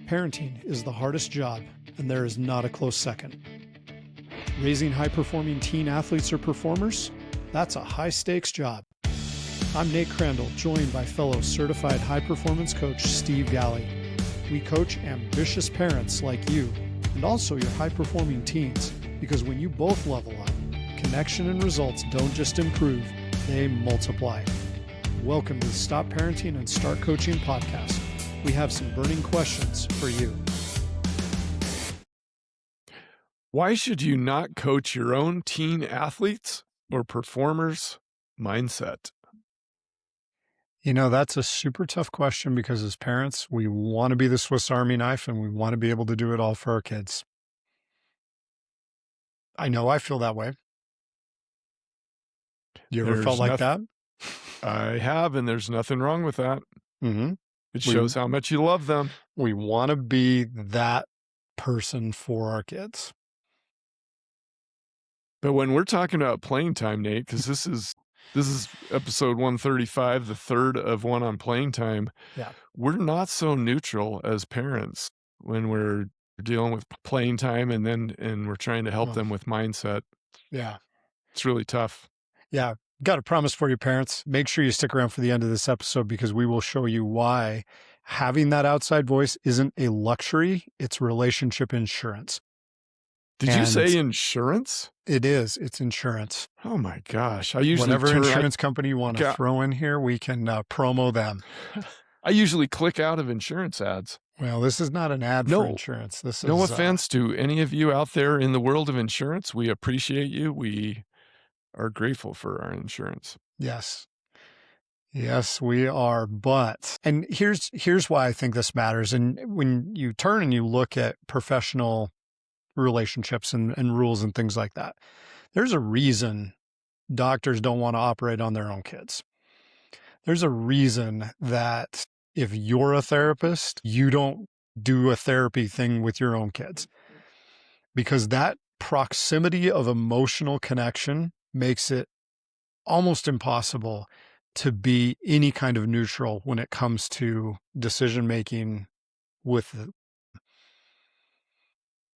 Parenting is the hardest job, and there is not a close second. Raising high-performing teen athletes or performers? That's a high-stakes job. I'm Nate Crandall, joined by fellow certified high-performance coach Steve Galley. We coach ambitious parents like you, and also your high-performing teens, because when you both level up, connection and results don't just improve, they multiply. Welcome to the Stop Parenting and Start Coaching podcast. We have some burning questions for you. Why should you not coach your own teen athletes or performers' mindset? You know, that's a super tough question because as parents, we want to be the Swiss Army knife and we want to be able to do it all for our kids. I know I feel that way. You ever felt like that? I have, and there's nothing wrong with that. Mm-hmm. It shows how much you love them. We want to be that person for our kids. But when we're talking about playing time, Nate, because this is episode 135, the third of one on playing time. Yeah. We're not so neutral as parents when we're dealing with playing time and we're trying to help them with mindset. Yeah. It's really tough. Yeah. Got a promise for you, parents. Make sure you stick around for the end of this episode because we will show you why having that outside voice isn't a luxury. It's relationship insurance. Did you say insurance? It is. It's insurance. Oh my gosh. I usually whatever insurance company you want to throw in here, we can promo them. I usually click out of insurance ads. Well, this is not an ad for insurance. This is no offense to any of you out there in the world of insurance. We appreciate you. We are grateful for our insurance. Yes. Yes, we are. And here's why I think this matters. And when you turn and you look at professional relationships and rules and things like that, there's a reason doctors don't want to operate on their own kids. There's a reason that if you're a therapist, you don't do a therapy thing with your own kids, because that proximity of emotional connection makes it almost impossible to be any kind of neutral when it comes to decision making with.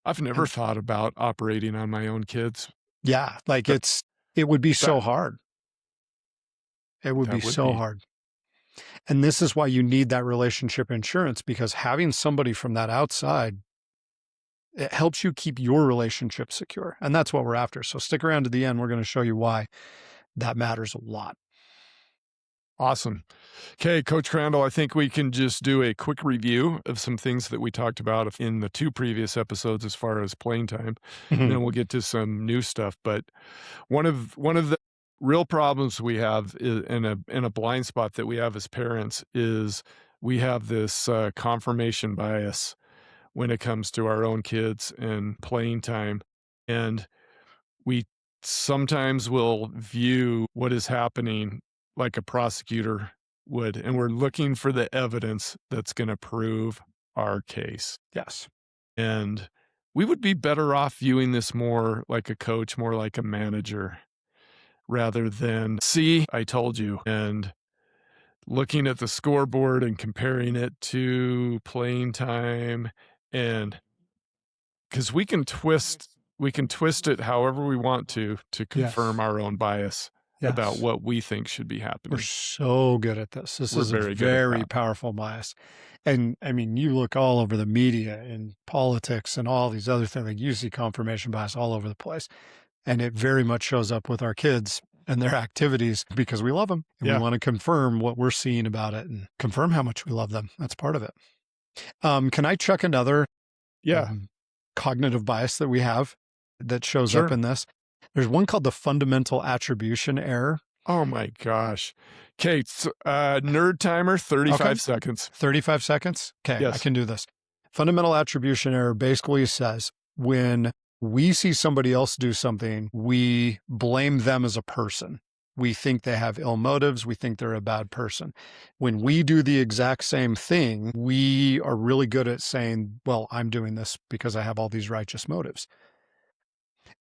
I've never thought about operating on my own kids. Yeah, like it would be so hard. It would be so hard. And this is why you need that relationship insurance, because having somebody from that outside, it helps you keep your relationship secure. And that's what we're after. So stick around to the end. We're going to show you why that matters a lot. Awesome. Okay, Coach Crandall, I think we can just do a quick review of some things that we talked about in the two previous episodes as far as playing time. And then we'll get to some new stuff. But one of the real problems we have in a blind spot that we have as parents is we have this confirmation bias when it comes to our own kids and playing time. And we sometimes will view what is happening like a prosecutor would, and we're looking for the evidence that's going to prove our case. Yes. And we would be better off viewing this more like a coach, more like a manager, rather than, see, I told you, and looking at the scoreboard and comparing it to playing time. And because we can twist it however we want to confirm our own bias. Yes. About what we think should be happening. We're so good at this. This is a very powerful bias. And I mean, you look all over the media and politics and all these other things, like you see confirmation bias all over the place. And it very much shows up with our kids and their activities because we love them. And we want to confirm what we're seeing about it and confirm how much we love them. That's part of it. Can I chuck another cognitive bias that we have that shows up in this? There's one called the fundamental attribution error. Oh my gosh. Okay, nerd timer, 35 seconds. 35 seconds? Okay, yes. I can do this. Fundamental attribution error basically says when we see somebody else do something, we blame them as a person. We think they have ill motives. We think they're a bad person. When we do the exact same thing, we are really good at saying, well, I'm doing this because I have all these righteous motives.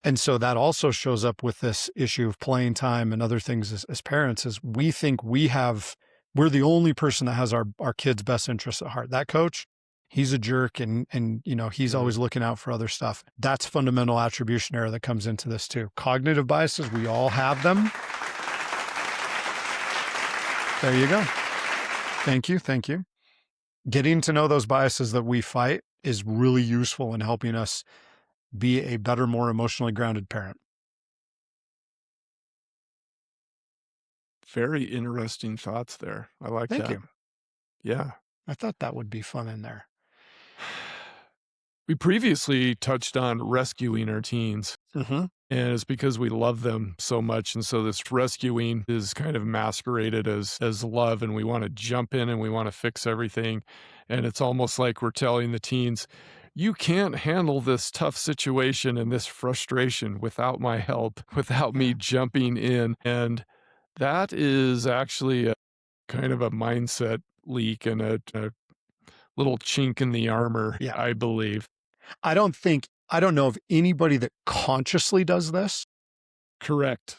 And so that also shows up with this issue of playing time and other things as parents, is we think we're the only person that has our kids' best interests at heart. That coach, he's a jerk and he's Right. always looking out for other stuff. That's fundamental attribution error that comes into this too. Cognitive biases, we all have them. There you go. Thank you. Thank you. Getting to know those biases that we fight is really useful in helping us be a better, more emotionally grounded parent. Very interesting thoughts there. I like Thank that. you. Yeah. I thought that would be fun in there. We previously touched on rescuing our teens, Mm-hmm. and it's because we love them so much, and so this rescuing is kind of masqueraded as love, and we wanna jump in and we wanna fix everything, and it's almost like we're telling the teens, "You can't handle this tough situation and this frustration without my help, without me Yeah. jumping in," and that is actually a kind of a mindset leak and a little chink in the armor, Yeah. I believe. I don't know of anybody that consciously does this. Correct.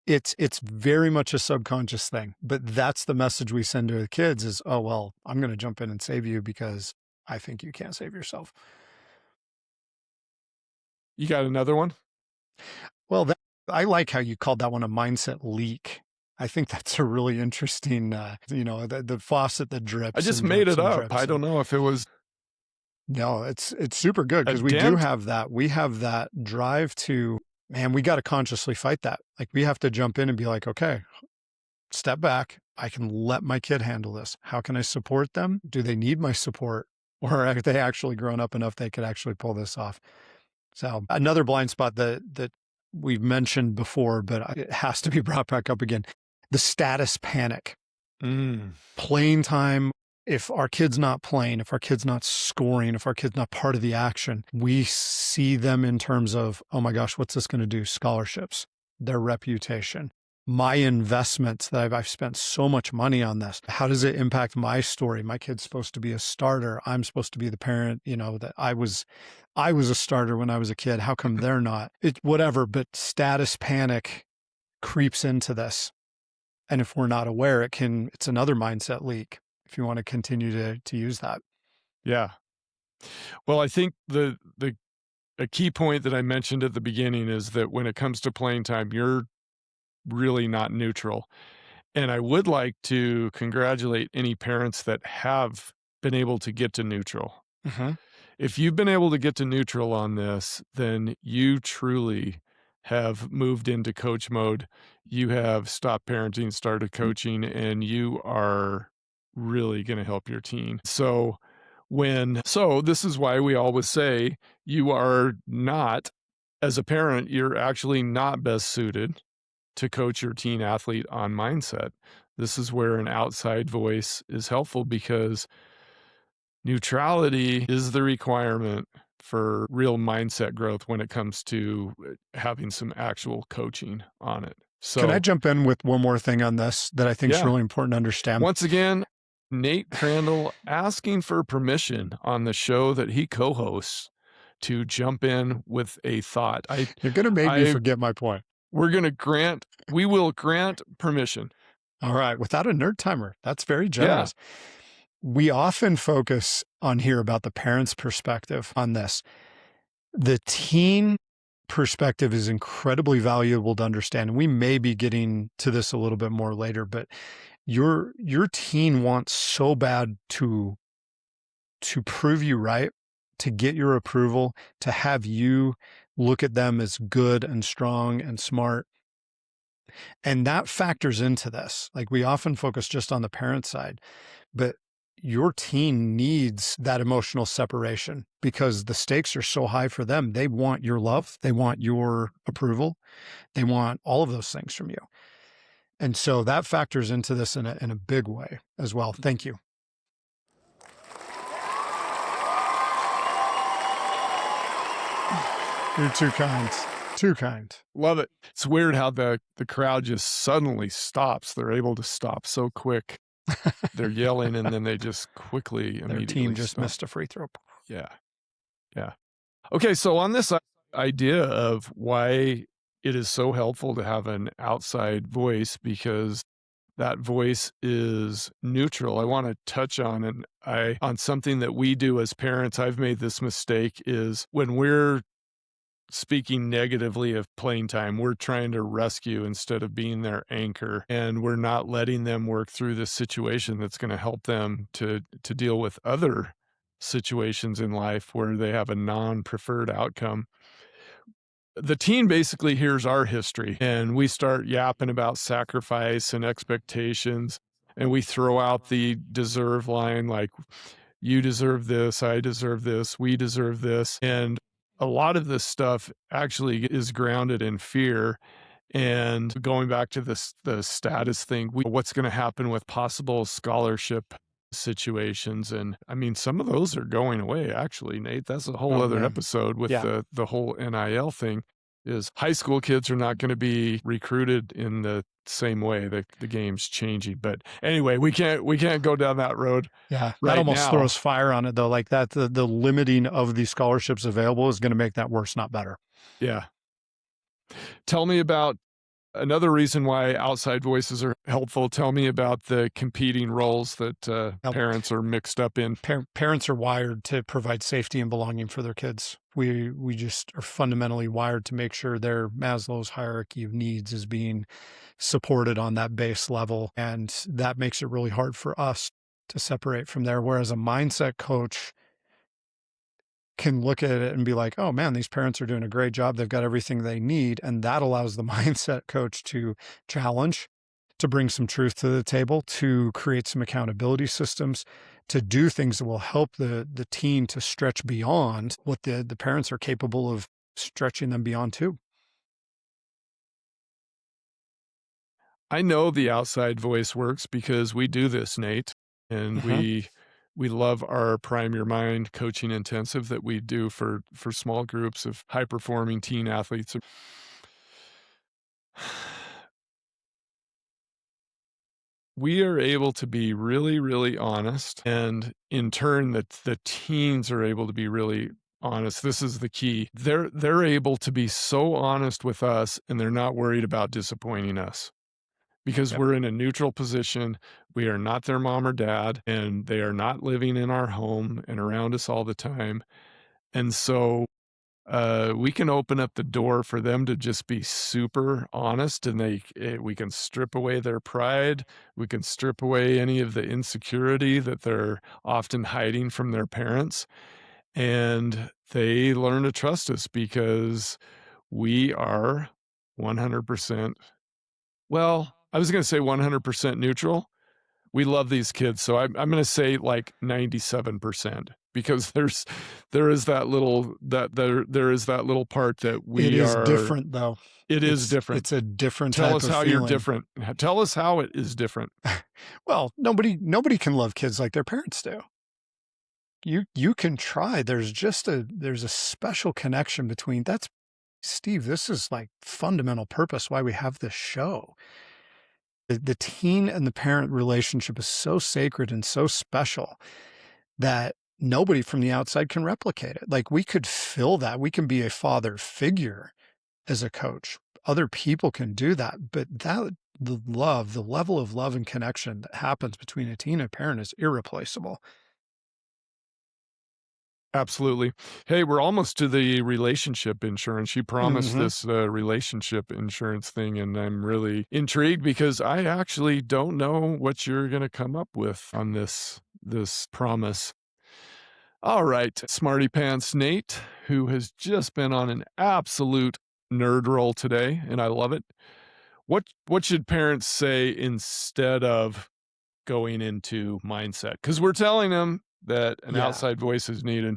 It's very much a subconscious thing, but that's the message we send to the kids is, oh, well, I'm going to jump in and save you because I think you can't save yourself. You got another one? Well, I like how you called that one a mindset leak. I think that's a really interesting, the faucet that I drips just and made drips it and up. drips. I don't And know if it was no, it's super good a because we do dent. have that. We have that drive to, man, we got to consciously fight that. Like we have to jump in and be like, okay, step back. I can let my kid handle this. How can I support them? Do they need my support? Or are they actually grown up enough they could actually pull this off? So another blind spot that we've mentioned before, but it has to be brought back up again. The status panic. Mm, Playing time. If our kid's not playing, if our kid's not scoring, if our kid's not part of the action, we see them in terms of, oh my gosh, what's this going to do? Scholarships, their reputation, my investments that I've spent so much money on this. How does it impact my story? My kid's supposed to be a starter. I'm supposed to be the parent, that I was a starter when I was a kid. How come they're not? Whatever, but status panic creeps into this. And if we're not aware, it's another mindset leak if you want to continue to use that. yeah. Well, I think the a key point that I mentioned at the beginning is that when it comes to playing time, you're really not neutral. And I would like to congratulate any parents that have been able to get to neutral. Mhm. If you've been able to get to neutral on this, then you truly have moved into coach mode. You have stopped parenting, started coaching, and you are really going to help your team. So this is why we always say you are not, as a parent, you're actually not best suited to coach your teen athlete on mindset. This is where an outside voice is helpful because neutrality is the requirement for real mindset growth when it comes to having some actual coaching on it. Can I So, jump in with one more thing on this that I think is yeah, really important to understand? once again, Nate Crandall asking for permission on the show that he co-hosts to jump in with a thought. You're going to make me I forget my point. we will grant permission. All right. Without a nerd timer, that's very Yeah. generous. We often focus on here about the parent's perspective on this. The teen perspective is incredibly valuable to understand. And we may be getting to this a little bit more later, but your teen wants so bad to prove you right, to get your approval, to have you look at them as good and strong and smart. And that factors into this. Like we often focus just on the parent side, but your teen needs that emotional separation because the stakes are so high for them. They want your love, they want your approval, they want all of those things from you. And so that factors into this in a big way as well. Thank you. You're too kind. Too kind. Love it. It's weird how the crowd just suddenly stops. They're able to stop so quick. They're yelling and then they just quickly Their immediately team just stop. missed a free throw. Yeah. Yeah. Okay, so on this idea of why it is so helpful to have an outside voice because that voice is neutral. I wanna touch on on something that we do as parents. I've made this mistake is when we're speaking negatively of playing time, we're trying to rescue instead of being their anchor, and we're not letting them work through this situation that's gonna help them to deal with other situations in life where they have a non-preferred outcome. The teen basically hears our history, and we start yapping about sacrifice and expectations, and we throw out the deserve line like, "You deserve this, I deserve this, we deserve this," and a lot of this stuff actually is grounded in fear. And going back to the status thing, what's gonna happen with possible scholarship situations, and, I mean, some of those are going away, actually, Nate. That's a whole Oh, other man. episode with Yeah. the whole NIL thing, is high school kids are not gonna be recruited in the same way. The game's changing, but anyway, we can't go down that road Yeah. That right almost now. throws fire on it, though. Like that, the limiting of the scholarships available is going to make that worse, not better. Yeah. Tell me about another reason why outside voices are helpful. Tell me about the competing roles that, Now, parents are mixed up in. parents are wired to provide safety and belonging for their kids. We just are fundamentally wired to make sure their Maslow's hierarchy of needs is being supported on that base level, and that makes it really hard for us to separate from there. Whereas a mindset coach can look at it and be like, "Oh man, these parents are doing a great job. They've got everything they need." And that allows the mindset coach to challenge, to bring some truth to the table, to create some accountability systems, to do things that will help the teen to stretch beyond what the parents are capable of stretching them beyond too. I know the outside voice works because we do this, Nate, and Mhm. we love our Prime Your Mind coaching intensive that we do for small groups of high performing teen athletes. We are able to be really, really honest, and in turn, the teens are able to be really honest. This is the key. They're able to be so honest with us, and they're not worried about disappointing us because Yep. we're in a neutral position. We are not their mom or dad, and they are not living in our home and around us all the time. And so we can open up the door for them to just be super honest, and we can strip away their pride. We can strip away any of the insecurity that they're often hiding from their parents, and they learn to trust us because we are 100%, well, I was gonna say 100% neutral. We love these kids, so I'm gonna say, like, 97% because there is that little there is that little part that It we is are. different though. It is different. It's a different Tell type us of how you're feeling. different. Tell us how it is different. Well, nobody can love kids like their parents do. You can try. There's a special connection between that's Steve, this is like fundamental purpose why we have this show. The teen and the parent relationship is so sacred and so special that nobody from the outside can replicate it. Like we could fill that. We can be a father figure as a coach. Other people can do that, but the level of love and connection that happens between a teen and a parent is irreplaceable. Absolutely. Hey, we're almost to the relationship insurance. You promised Mhm. this, relationship insurance thing, and I'm really intrigued because I actually don't know what you're gonna come up with on this promise. All right, smarty pants Nate, who has just been on an absolute nerd roll today, and I love it. What should parents say instead of going into mindset? Because we're telling them that an Yeah. outside voice is needed.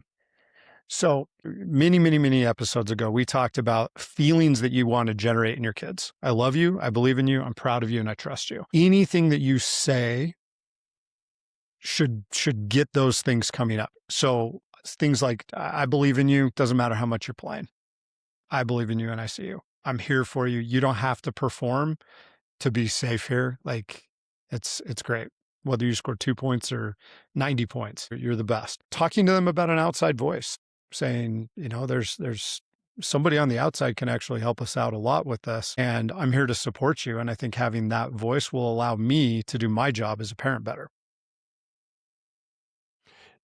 So many episodes ago, we talked about feelings that you want to generate in your kids. I love you. I believe in you. I'm proud of you and I trust you. Anything that you say should get those things coming up. So things like I believe in you, doesn't matter how much you're playing. I believe in you and I see you. I'm here for you. You don't have to perform to be safe here. Like it's great. Whether you score 2 points or 90 points, you're the best. Talking to them about an outside voice, saying, there's somebody on the outside can actually help us out a lot with this. And I'm here to support you. And I think having that voice will allow me to do my job as a parent better.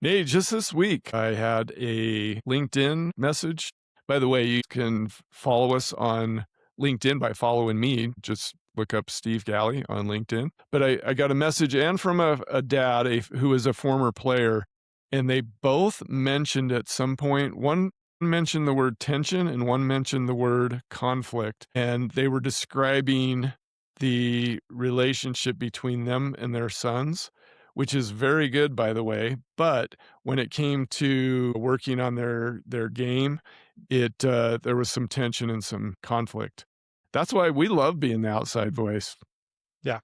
Nate, just this week, I had a LinkedIn message. By the way, you can follow us on LinkedIn by following me. Just look up Steve Galley on LinkedIn. But I got a message and from a dad who is a former player, and they both mentioned at some point, one mentioned the word tension and one mentioned the word conflict. And they were describing the relationship between them and their sons, which is very good, by the way. But when it came to working on their game, there was some tension and some conflict. That's why we love being the outside voice. Yeah.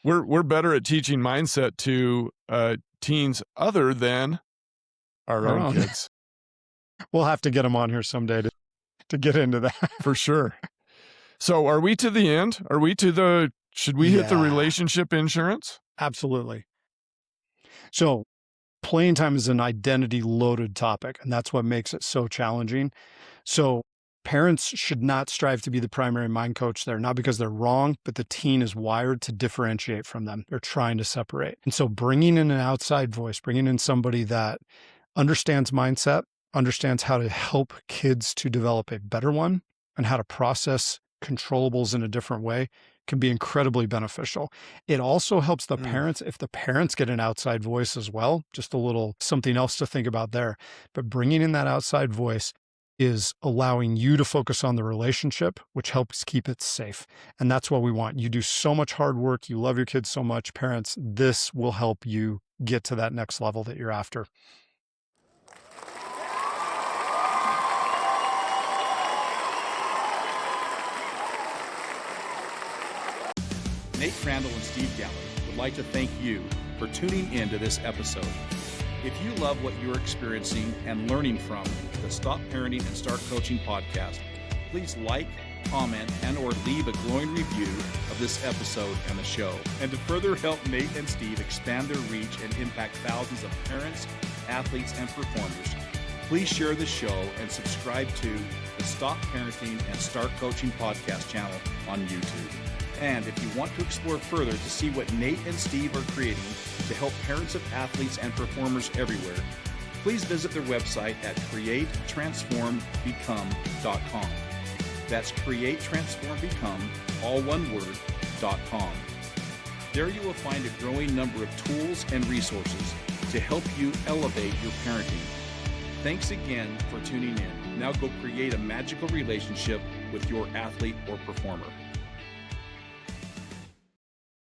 We're better at teaching mindset to teens other than our own kids. We'll have to get them on here someday to get into that. For sure. So are we to the end? Should we hit the relationship insurance? Absolutely. So playing time is an identity loaded topic, and that's what makes it so challenging. So parents should not strive to be the primary mind coach there, not because they're wrong, but the teen is wired to differentiate from them. They're trying to separate. And so bringing in an outside voice, bringing in somebody that understands mindset, understands how to help kids to develop a better one and how to process controllables in a different way can be incredibly beneficial. It also helps the parents if the parents get an outside voice as well, just a little something else to think about there. But bringing in that outside voice is allowing you to focus on the relationship, which helps keep it safe. And that's what we want. You do so much hard work. You love your kids so much. Parents, this will help you get to that next level that you're after. Nate Parental and Steve Galley would like to thank you for tuning in to this episode. If you love what you're experiencing and learning from the Stop Parenting and Start Coaching podcast, please like, comment, and or leave a glowing review of this episode and the show. And to further help Nate and Steve expand their reach and impact thousands of parents, athletes, and performers, please share the show and subscribe to the Stop Parenting and Start Coaching podcast channel on YouTube. And if you want to explore further to see what Nate and Steve are creating to help parents of athletes and performers everywhere, please visit their website at createtransformbecome.com. That's createtransformbecome, all one word, .com. There you will find a growing number of tools and resources to help you elevate your parenting. Thanks again for tuning in. Now go create a magical relationship with your athlete or performer.